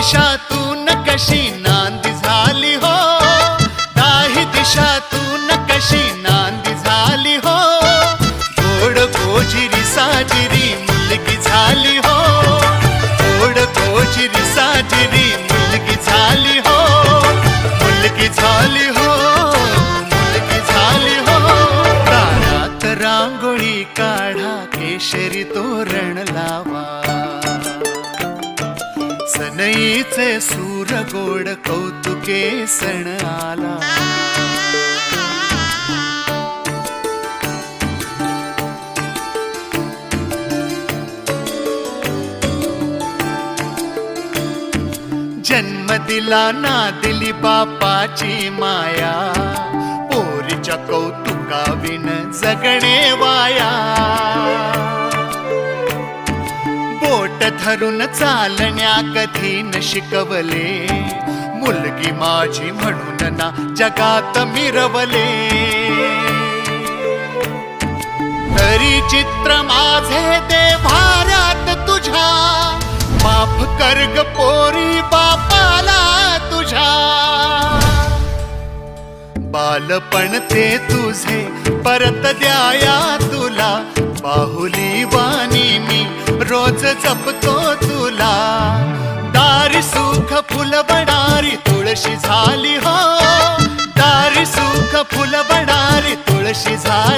दिशातून कशी नांदी झाली हो, दाही दिशातून कशी नांदी झाली हो, गोड गोजिरी साजिरी मुलगी झाली हो, गोड गोजिरी साजिरी मुलगी झाली हो, मुलगी झाली हो, मुलगी झाली हो. दारात रांगोळी काढा, केशरी तोरण लावा, सनईचे सूर गोड कौतुके सण आला. जन्म दिला ना दिली बापाची माया, पोरीच्या कौतुकाविन जगणे वाया. बोट धरून चालण्या कधी न शिकवले, मुलगी माझी म्हणून ना जगात मिरवले. तरी चित्र माझे देव्हाऱ्यात तुझ्या, माफ कर ग पोरी बापाला तुझ्या. बालपण ते तुझे परत द्याया तुला, बाहुली वाणी मी रोज जपतो तुला. दारी सुख फुलवणारी तुळशी झाली हो, दारी सुख फुलवणारी तुळशी झाली